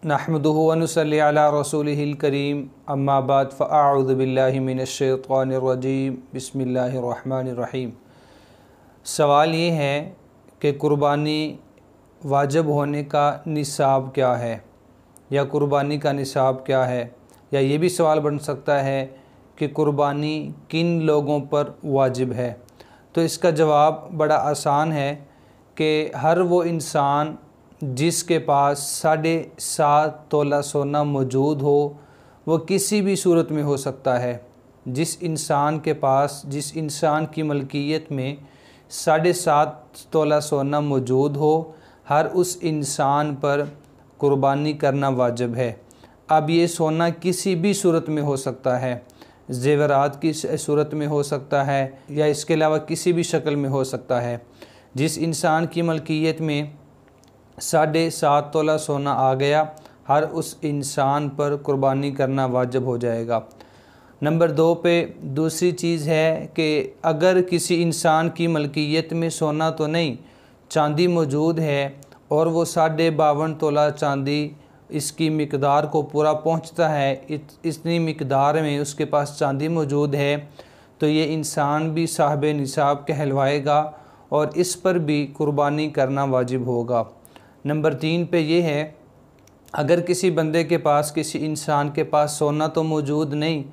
नहमदुहु व नुसल्ली अला रसूलिहिल करीम अम्मा बाद फ़अऊज़ु बिल्लाहि मिनश्शैतानिर रजीम बिस्मिल्लाहिर रहमानिर रहीम। सवाल ये है कि कुर्बानी वाजिब होने का निसाब क्या है या कुर्बानी का निसाब क्या है, या ये भी सवाल बन सकता है कि कुर्बानी किन लोगों पर वाजिब है। तो इसका जवाब बड़ा आसान है कि हर वो इंसान जिसके पास 7.5 तोला सोना मौजूद हो, वो किसी भी सूरत में हो सकता है। जिस इंसान के पास, जिस इंसान की मलकियत में 7.5 तोला सोना मौजूद हो, हर उस इंसान पर कुर्बानी करना वाजिब है। अब ये सोना किसी भी सूरत में हो सकता है, ज़ेवरात की सूरत में हो सकता है या इसके अलावा किसी भी शक्ल में हो सकता है। जिस इंसान की मलकियत में 7.5 तोला सोना आ गया, हर उस इंसान पर कुर्बानी करना वाजिब हो जाएगा। नंबर 2 पे दूसरी चीज़ है कि अगर किसी इंसान की मलकियत में सोना तो नहीं, चांदी मौजूद है और वो 52.5 तोला चांदी इसकी मिकदार को पूरा पहुंचता है, इतनी मिकदार में उसके पास चांदी मौजूद है, तो ये इंसान भी साहिब निसाब कहलवाएगा और इस पर भी कुर्बानी करना वाजिब होगा। नंबर 3 पे ये है, अगर किसी बंदे के पास, किसी इंसान के पास सोना तो मौजूद नहीं,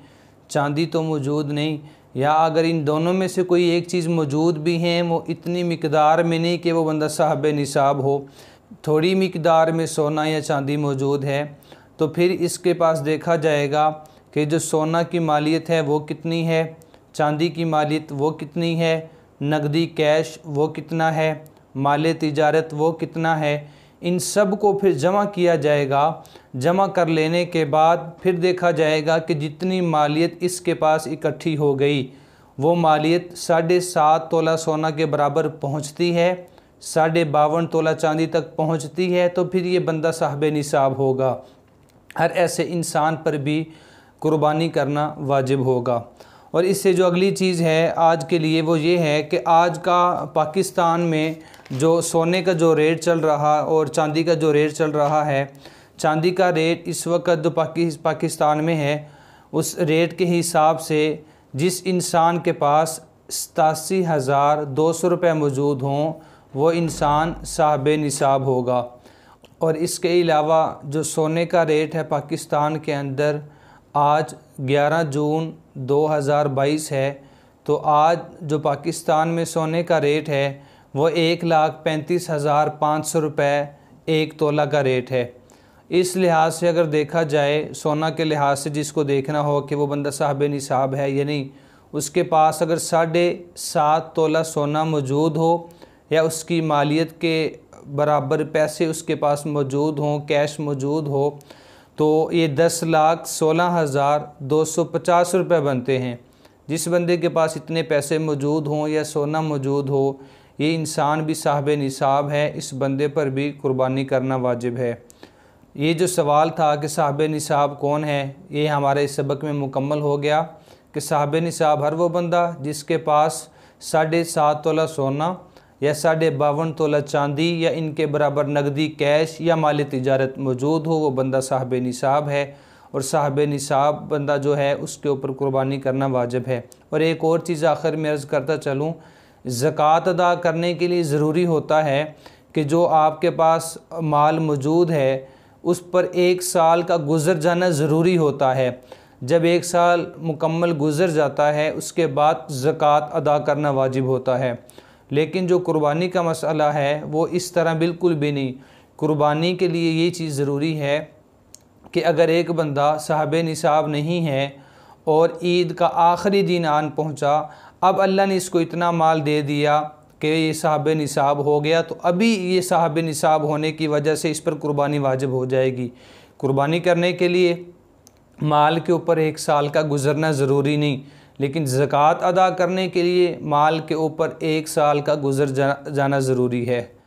चांदी तो मौजूद नहीं, या अगर इन दोनों में से कोई एक चीज़ मौजूद भी है, वो इतनी मिकदार में नहीं कि वो बंदा साहिब निसाब हो, थोड़ी मिकदार में सोना या चांदी मौजूद है, तो फिर इसके पास देखा जाएगा कि जो सोना की मालियत है वो कितनी है, चांदी की मालियत वो कितनी है, नकदी कैश वो कितना है, माल तिजारत वो कितना है। इन सब को फिर जमा किया जाएगा। जमा कर लेने के बाद फिर देखा जाएगा कि जितनी मालियत इसके पास इकट्ठी हो गई, वो मालियत 7.5 तोला सोना के बराबर पहुंचती है, 52.5 तोला चांदी तक पहुंचती है, तो फिर ये बंदा साहिब निसाब होगा। हर ऐसे इंसान पर भी कुर्बानी करना वाजिब होगा। और इससे जो अगली चीज़ है आज के लिए वो ये है कि आज का पाकिस्तान में जो सोने का जो रेट चल रहा और चांदी का जो रेट चल रहा है, चांदी का रेट इस वक्त जो पाकिस्तान में है, उस रेट के हिसाब से जिस इंसान के पास 87,200 रुपये मौजूद हों, वो इंसान साहिब निसाब होगा। और इसके अलावा जो सोने का रेट है पाकिस्तान के अंदर, आज 11 जून 2022 है, तो आज जो पाकिस्तान में सोने का रेट है वो 1,35,500 रुपये 1 तोला का रेट है। इस लिहाज से अगर देखा जाए, सोना के लिहाज से जिसको देखना हो कि वो बंदा साहिब निसाब है या नहीं, उसके पास अगर 7.5 तोला सोना मौजूद हो या उसकी मालियत के बराबर पैसे उसके पास मौजूद हों, कैश मौजूद हो, तो ये 10,16,250 रुपये बनते हैं। जिस बंदे के पास इतने पैसे मौजूद हों या सोना मौजूद हो, ये इंसान भी साहिब निसाब है, इस बंदे पर भी कुर्बानी करना वाजिब है। ये जो सवाल था कि साहिब निसाब कौन है, ये हमारे इस सबक में मुकम्मल हो गया कि साहिब निसाब हर वो बंदा जिसके पास 7.5 तोला सोना या 52.5 तोला चांदी या इनके बराबर नकदी कैश या माल तिजारत मौजूद हो, वो बंदा साहिब निसाब है। और साहिब निसाब बंदा जो है उसके ऊपर कुर्बानी करना वाजिब है। और एक और चीज़ आखिर में अर्ज़ करता चलूँ, ज़कात अदा करने के लिए ज़रूरी होता है कि जो आपके पास माल मौजूद है उस पर 1 साल का गुज़र जाना ज़रूरी होता है। जब 1 साल मुकम्मल गुज़र जाता है उसके बाद ज़कात अदा करना वाजिब होता है। लेकिन जो कुर्बानी का मसला है वो इस तरह बिल्कुल भी नहीं। कुर्बानी के लिए ये चीज़ ज़रूरी है कि अगर एक बंदा साहिब निसाब नहीं है और ईद का आखिरी दिन आन पहुँचा, अब अल्लाह ने इसको इतना माल दे दिया कि ये साहिब निसाब हो गया, तो अभी ये साहिब निसाब होने की वजह से इस पर कुर्बानी वाजिब हो जाएगी। कुर्बानी करने के लिए माल के ऊपर 1 साल का गुज़रना ज़रूरी नहीं, लेकिन ज़कात अदा करने के लिए माल के ऊपर 1 साल का गुज़र जाना ज़रूरी है।